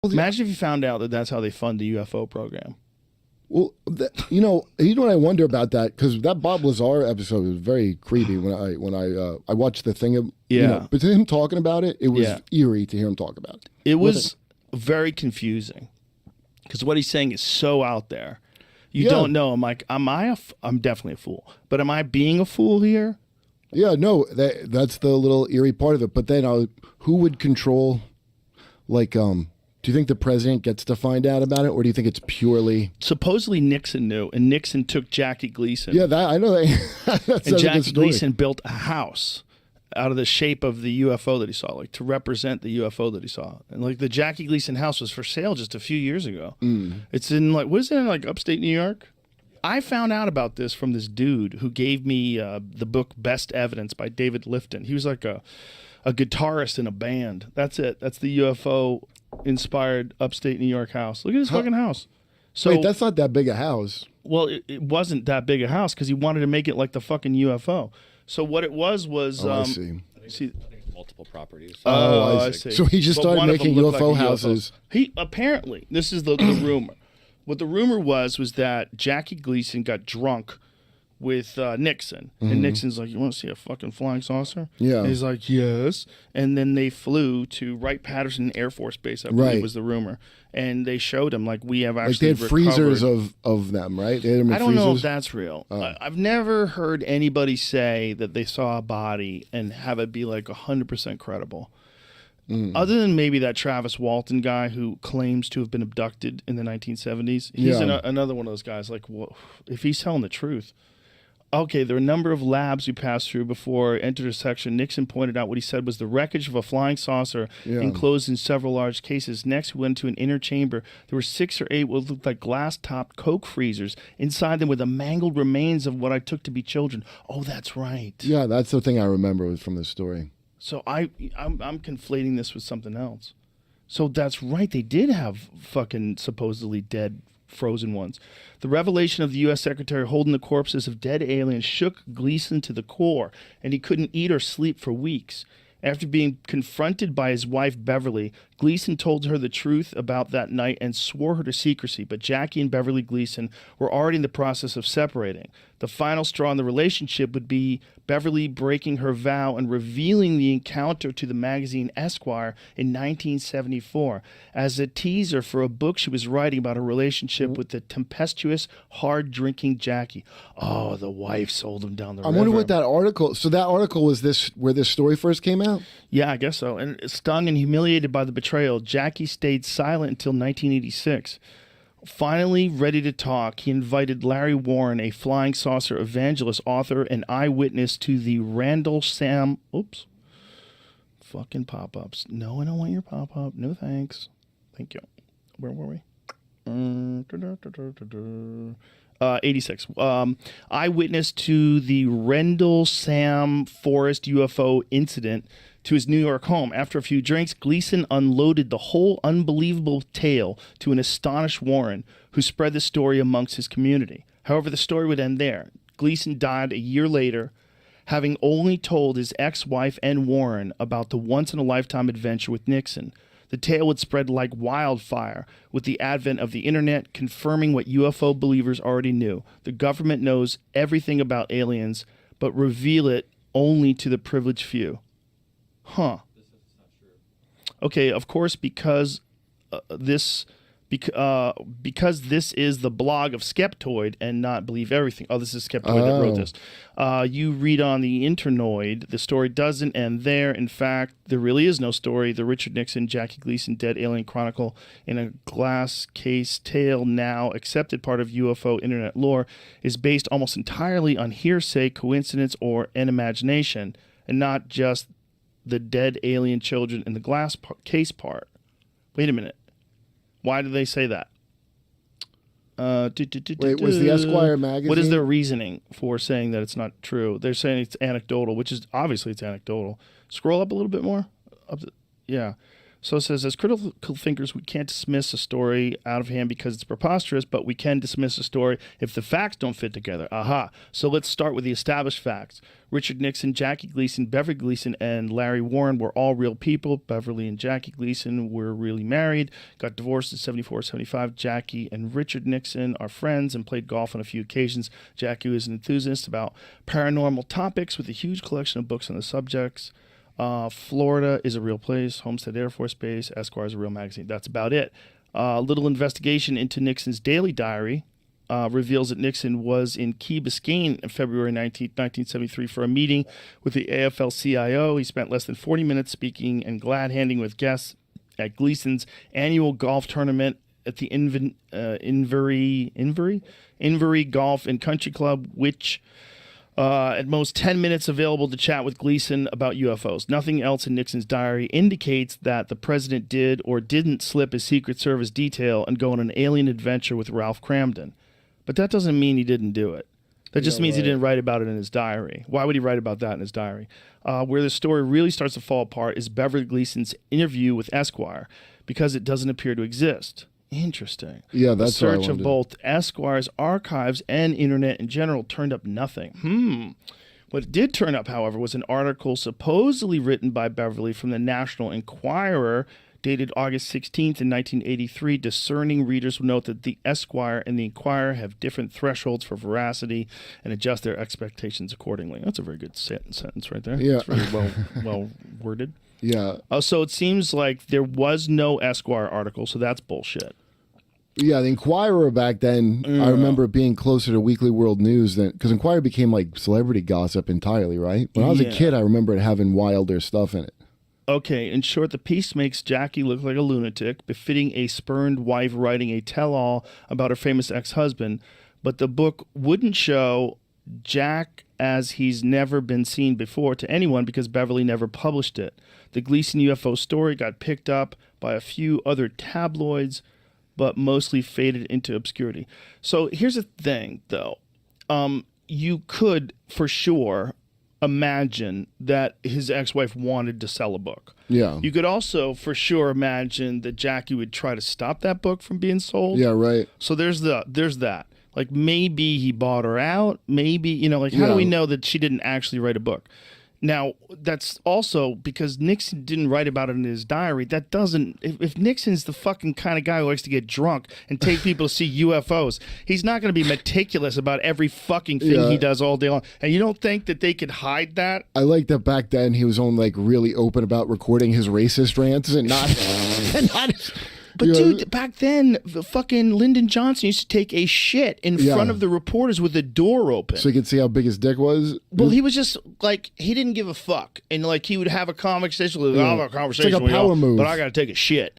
Imagine if you found out that that's how they fund the UFO program. Well, you know what I wonder about that, because that Bob Lazar episode was very creepy when I watched the thing. Yeah. You know, but to him talking about it, it was eerie to hear him talk about it. It was very confusing because what he's saying is so out there. You don't know. I'm like, I'm definitely a fool, but am I being a fool here? Yeah, no, that's the little eerie part of it. But then, who would control, like, do you think the president gets to find out about it, or do you think it's purely... Supposedly Nixon knew, and Nixon took Jackie Gleason. Yeah, I know. That's and Jackie Gleason built a house out of the shape of the UFO that he saw, like to represent the UFO that he saw. And like the Jackie Gleason house was for sale just a few years ago. It's in like upstate New York? I found out about this from this dude who gave me the book Best Evidence by David Lifton. He was like a guitarist in a band. That's it. That's the UFO inspired upstate New York house. Look at his fucking house. So wait, that's not that big a house. Well, it wasn't that big a house because he wanted to make it like the fucking UFO. So what it was I see. Multiple properties. I see. So he just started making UFO houses. He apparently, this is the rumor. What the rumor was that Jackie Gleason got drunk with Nixon. And Nixon's like, you want to see a fucking flying saucer? Yeah. And he's like, yes. And then they flew to Wright-Patterson Air Force Base, I believe was the rumor. And they showed him, like, we have actually like they had freezers of them, right? They had them in I don't know if freezers? that's real. I've never heard anybody say that they saw a body and have it be, like, 100% credible. Other than maybe that Travis Walton guy who claims to have been abducted in the 1970s. He's another one of those guys, like, well, if he's telling the truth. Okay, there are a number of labs we passed through before I entered a section. Nixon pointed out what he said was the wreckage of a flying saucer enclosed in several large cases. Next, we went to an inner chamber. There were 6 or 8 what looked like glass-topped Coke freezers. Inside them were the mangled remains of what I took to be children. Oh, that's right. Yeah, that's the thing I remember from this story. So I'm conflating this with something else. So that's right. They did have fucking supposedly dead frozen ones. The revelation of the U.S. Secretary holding the corpses of dead aliens shook Gleason to the core, and he couldn't eat or sleep for weeks. After being confronted by his wife, Beverly, Gleason told her the truth about that night and swore her to secrecy, but Jackie and Beverly Gleason were already in the process of separating. The final straw in the relationship would be Beverly breaking her vow and revealing the encounter to the magazine Esquire in 1974 as a teaser for a book she was writing about a relationship with the tempestuous, hard-drinking Jackie. Oh, the wife sold him down the river. I wonder what that article... So that article was this where this story first came out? Yeah, I guess so. And stung and humiliated by the betrayal, Jackie stayed silent until 1986. Finally ready to talk, he invited Larry Warren, a flying saucer evangelist, author, and eyewitness to the Randall Sam... Oops. Fucking pop-ups. No, I don't want your pop-up. No thanks. Thank you. Where were we? 86. Eyewitness to the Rendell Sam Forest UFO incident to his New York home. After a few drinks, Gleason unloaded the whole unbelievable tale to an astonished Warren, who spread the story amongst his community. However, the story would end there. Gleason died a year later, having only told his ex-wife and Warren about the once-in-a-lifetime adventure with Nixon. The tale would spread like wildfire with the advent of the internet, confirming what UFO believers already knew. The government knows everything about aliens, but reveal it only to the privileged few. Huh. Okay, of course, because this is the blog of Skeptoid and not Believe Everything. Oh, this is Skeptoid that wrote this. You read on the Internoid, the story doesn't end there. In fact, there really is no story. The Richard Nixon, Jackie Gleason Dead Alien Chronicle in a glass case tale, now accepted part of UFO internet lore, is based almost entirely on hearsay, coincidence, or an imagination, and not just the dead alien children in the glass case part. Wait a minute. Why do they say that? Wait, was the Esquire magazine? What is their reasoning for saying that it's not true? They're saying it's anecdotal, which is obviously it's anecdotal. Scroll up a little bit more. Yeah. So it says, as critical thinkers, we can't dismiss a story out of hand because it's preposterous, but we can dismiss a story if the facts don't fit together. Aha. So let's start with the established facts. Richard Nixon, Jackie Gleason, Beverly Gleason, and Larry Warren were all real people. Beverly and Jackie Gleason were really married, got divorced in 74, 75. Jackie and Richard Nixon are friends and played golf on a few occasions. Jackie was an enthusiast about paranormal topics with a huge collection of books on the subjects. Florida is a real place. Homestead Air Force Base. Esquire is a real magazine. That's about it. Little investigation into Nixon's daily diary reveals that Nixon was in Key Biscayne on February 19, 1973 for a meeting with the AFL-CIO. He spent less than 40 minutes speaking and glad-handing with guests at Gleason's annual golf tournament at the Invery Golf and Country Club, which at most 10 minutes available to chat with Gleason about UFOs. Nothing else in Nixon's diary indicates that the president did or didn't slip his Secret Service detail and go on an alien adventure with Ralph Cramden. But that doesn't mean he didn't do it. That just means he didn't write about it in his diary. Why would he write about that in his diary? Where the story really starts to fall apart is Beverly Gleason's interview with Esquire, because it doesn't appear to exist. Interesting. Yeah, that's a search of both Esquire's archives and internet in general turned up nothing. What did turn up, however, was an article supposedly written by Beverly from the National Enquirer, dated August 16th in 1983. Discerning readers will note that the Esquire and the Enquirer have different thresholds for veracity and adjust their expectations accordingly. That's a very good sentence right there. Yeah. It's very well worded. Yeah. So it seems like there was no Esquire article, so that's bullshit. Yeah, the Enquirer back then, I remember it being closer to Weekly World News than, because Enquirer became like celebrity gossip entirely, right? When I was a kid, I remember it having wilder stuff in it. Okay, in short, the piece makes Jackie look like a lunatic, befitting a spurned wife writing a tell-all about her famous ex-husband, but the book wouldn't show Jack as he's never been seen before to anyone because Beverly never published it. The Gleason UFO story got picked up by a few other tabloids, but mostly faded into obscurity. So here's the thing, though. You could, for sure, imagine that his ex-wife wanted to sell a book. Yeah. You could also, for sure, imagine that Jackie would try to stop that book from being sold. Yeah, right. So there's that. Like, maybe he bought her out. Maybe, how do we know that she didn't actually write a book? Now, that's also because Nixon didn't write about it in his diary. That doesn't... If Nixon's the fucking kind of guy who likes to get drunk and take people to see UFOs, he's not going to be meticulous about every fucking thing he does all day long. And you don't think that they could hide that? I like that back then he was only like really open about recording his racist rants and not... But dude, back then, the fucking Lyndon Johnson used to take a shit in front of the reporters with the door open. So you could see how big his dick was? Well, he was just, like, he didn't give a fuck. And, like, he would have a conversation with, I'll have a conversation it's like a power move. but I got to take a shit.